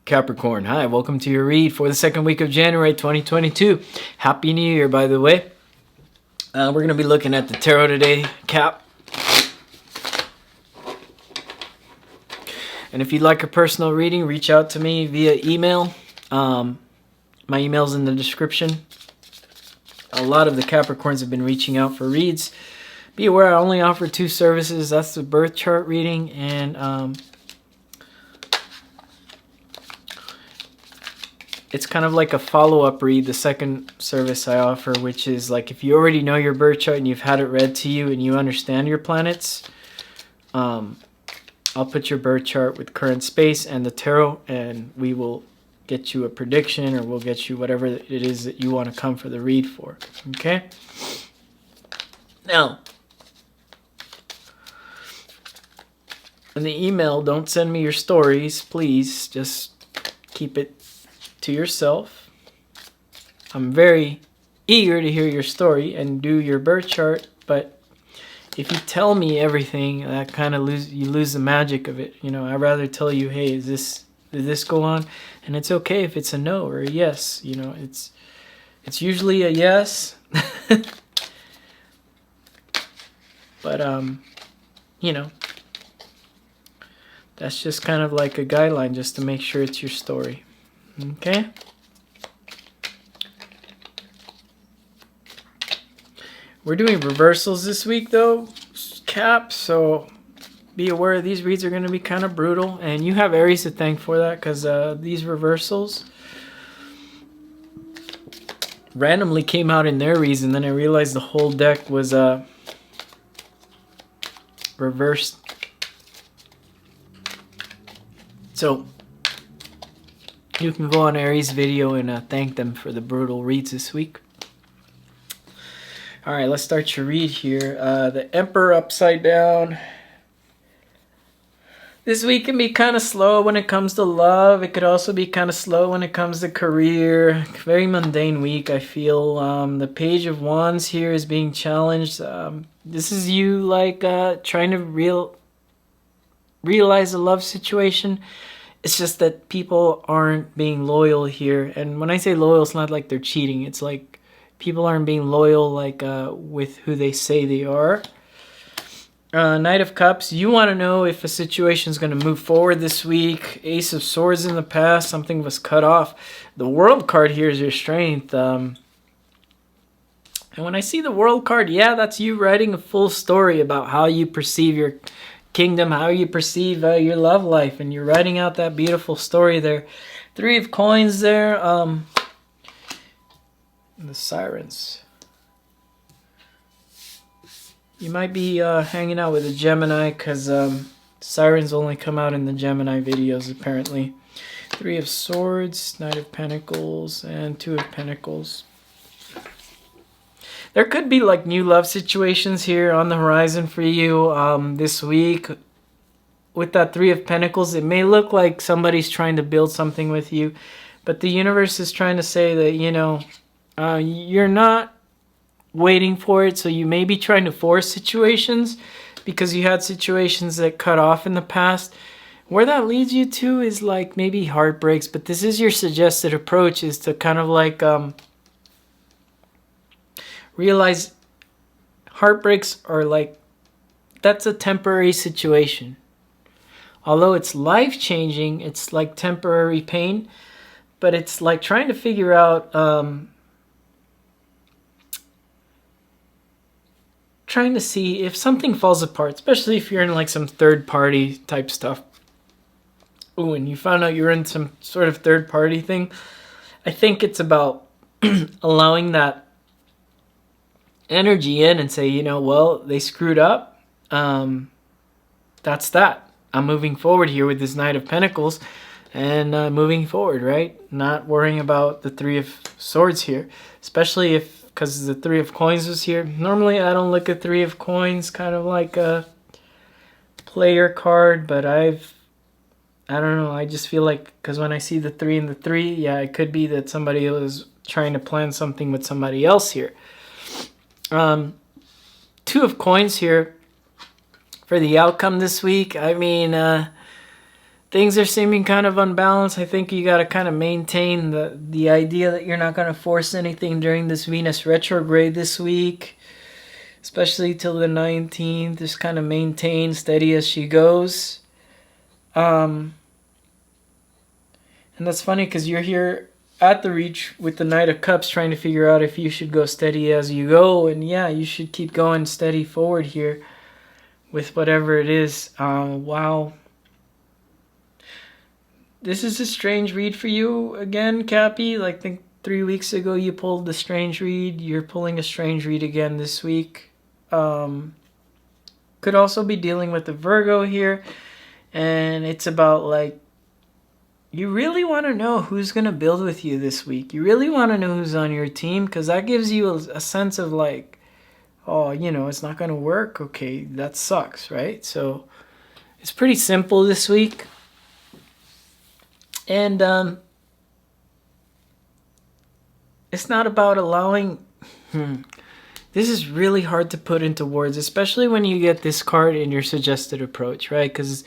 Capricorn, hi, welcome to your read for the second week of January 2022. Happy New Year, by the way. We're going to be looking at the tarot today, Cap. And if you'd like a personal reading, reach out to me via email. My email's in the description. A lot of the Capricorns have been reaching out for reads. Be aware I only offer 2 services. That's the birth chart reading and it's kind of like a follow-up read, the second service I offer, which is like if you already know your birth chart and you've had it read to you and you understand your planets, I'll put your birth chart with current space and the tarot, and we will get you a prediction, or we'll get you whatever it is that you want to come for the read for. Okay? Now, in the email, don't send me your stories, please. Just keep it to yourself. I'm very eager to hear your story and do your birth chart, but if you tell me everything, that kind of you lose the magic of it. You know, I'd rather tell you, hey, did this go on? And it's okay if it's a no or a yes. You know, it's usually a yes. But you know, that's just kind of like a guideline just to make sure it's your story. Okay. We're doing reversals this week though, Cap, so be aware these reads are going to be kind of brutal, and you have Aries to thank for that, because these reversals randomly came out in their reads, and then I realized the whole deck was reversed. So you can go on Aries' video and thank them for the brutal reads this week. All right, let's start your read here. The Emperor upside down. This week can be kind of slow when it comes to love. It could also be kind of slow when it comes to career. Very mundane week, I feel. The Page of Wands here is being challenged. This is you like trying to realize a love situation. It's just that people aren't being loyal here. And when I say loyal, it's not like they're cheating. It's like people aren't being loyal like with who they say they are. Knight of Cups, you want to know if a situation is going to move forward this week. Ace of Swords in the past, something was cut off. The World card here is your strength. And when I see the World card, yeah, that's you writing a full story about how you perceive your kingdom, how you perceive your love life, and you're writing out that beautiful story there. 3 of Coins there. The Sirens. You might be hanging out with a Gemini, because Sirens only come out in the Gemini videos apparently. 3 of Swords, Knight of Pentacles, and 2 of Pentacles. There could be like new love situations here on the horizon for you this week. With that 3 of Pentacles, it may look like somebody's trying to build something with you, but the universe is trying to say that, you know, you're not waiting for it, so you may be trying to force situations because you had situations that cut off in the past. Where that leads you to is like maybe heartbreaks, but this is your suggested approach, is to kind of like realize heartbreaks are like, that's a temporary situation. Although it's life-changing, it's like temporary pain, but it's like trying to figure out, trying to see if something falls apart, especially if you're in like some third-party type stuff. Ooh, and you found out you're in some sort of third-party thing. I think it's about allowing that energy in and say, you know, well, they screwed up. That's that. I'm moving forward here with this Knight of Pentacles and moving forward, right? Not worrying about the 3 of Swords here, especially if, because the 3 of Coins was here. Normally, I don't look at 3 of Coins kind of like a player card, but I don't know, I just feel like, because when I see the 3 and the 3, yeah, it could be that somebody was trying to plan something with somebody else here. 2 of Coins here for the outcome this week. I mean, things are seeming kind of unbalanced. I think you got to kind of maintain the idea that you're not going to force anything during this Venus retrograde this week, especially till the 19th. Just kind of maintain steady as she goes. And that's funny because you're here at the Reach with the Knight of Cups trying to figure out if you should go steady as you go. And yeah, you should keep going steady forward here with whatever it is. Wow. This is a strange read for you again, Cappy. Like, I think 3 weeks ago you pulled the strange read. You're pulling a strange read again this week. Could also be dealing with the Virgo here. And it's about, like, you really want to know who's going to build with you this week. You really want to know who's on your team, because that gives you a sense of, like, oh, you know, it's not going to work. Okay, that sucks, right? So it's pretty simple this week. And it's not about allowing... This is really hard to put into words, especially when you get this card in your suggested approach, right? Because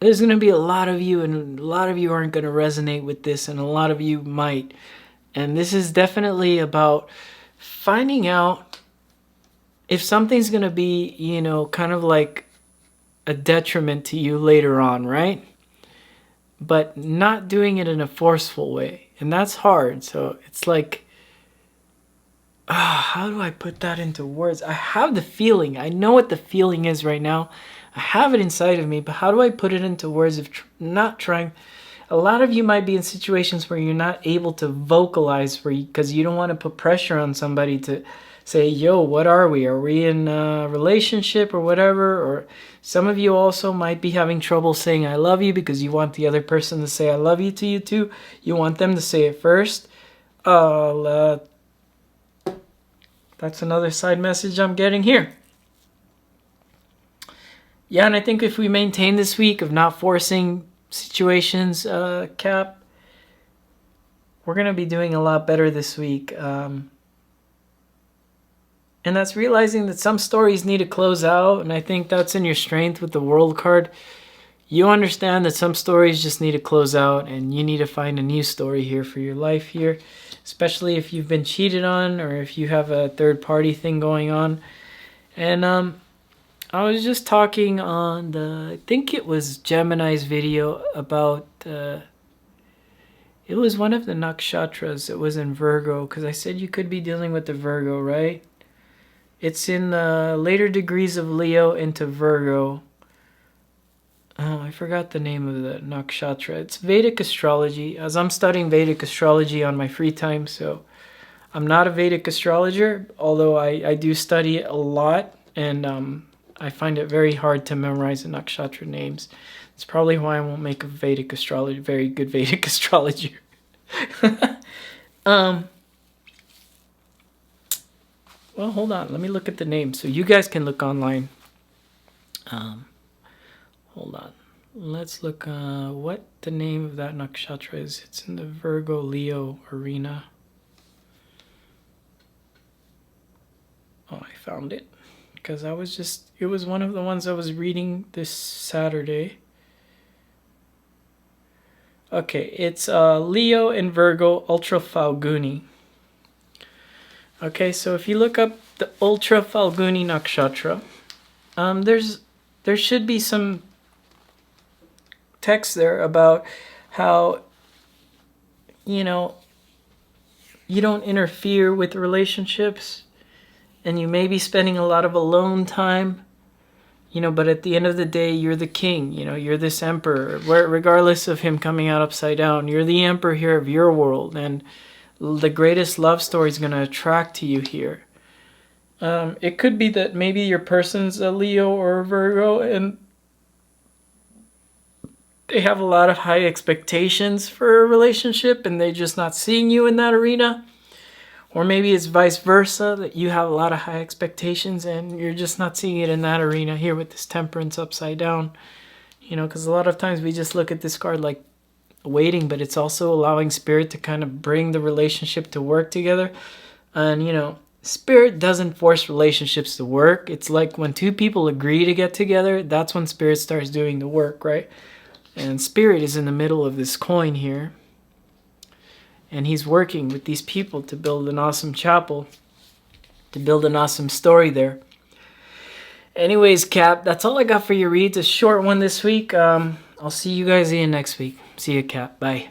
there's going to be a lot of you, and a lot of you aren't going to resonate with this, and a lot of you might. And this is definitely about finding out if something's going to be, you know, kind of like a detriment to you later on, right? But not doing it in a forceful way. And that's hard. So it's like, how do I put that into words? I have the feeling. I know what the feeling is right now. I have it inside of me. But how do I put it into words if not trying? A lot of you might be in situations where you're not able to vocalize because you don't want to put pressure on somebody to say, yo, what are we? Are we in a relationship or whatever? Or some of you also might be having trouble saying I love you because you want the other person to say I love you to you too. You want them to say it first. That's another side message I'm getting here. Yeah, and I think if we maintain this week of not forcing situations, Cap, we're going to be doing a lot better this week. And that's realizing that some stories need to close out. And I think that's in your strength with the World card. You understand that some stories just need to close out. And you need to find a new story here for your life here. Especially if you've been cheated on. Or if you have a third party thing going on. And I was just talking on I think it was Gemini's video about... it was one of the nakshatras. It was in Virgo. Because I said you could be dealing with the Virgo, right? It's in the later degrees of Leo into Virgo. Oh, I forgot the name of the nakshatra. It's Vedic astrology, as I'm studying Vedic astrology on my free time. So I'm not a Vedic astrologer, although I do study it a lot. And I find it very hard to memorize the nakshatra names. It's probably why I won't make a Vedic astrologer, very good Vedic astrologer. Well, hold on. Let me look at the name so you guys can look online. Hold on. Let's look what the name of that nakshatra is. It's in the Virgo Leo arena. Oh, I found it. Because it was one of the ones I was reading this Saturday. Okay, it's Leo and Virgo Ultra Falguni. Okay, so if you look up the Ultra Falguni Nakshatra, there should be some text there about how, you know, you don't interfere with relationships, and you may be spending a lot of alone time, you know, but at the end of the day, you're the king, you know, you're this emperor, regardless of him coming out upside down, you're the emperor here of your world, and the greatest love story is going to attract to you here. It could be that maybe your person's a Leo or a Virgo and they have a lot of high expectations for a relationship and they're just not seeing you in that arena. Or maybe it's vice versa, that you have a lot of high expectations and you're just not seeing it in that arena here with this Temperance upside down. You know, because a lot of times we just look at this card like waiting, but it's also allowing Spirit to kind of bring the relationship to work together. And, you know, Spirit doesn't force relationships to work. It's like when two people agree to get together, that's when Spirit starts doing the work, right? And Spirit is in the middle of this coin here. And he's working with these people to build an awesome chapel, to build an awesome story there. Anyways, Cap, that's all I got for your reads. A short one this week. I'll see you guys again next week. See you, Cap. Bye.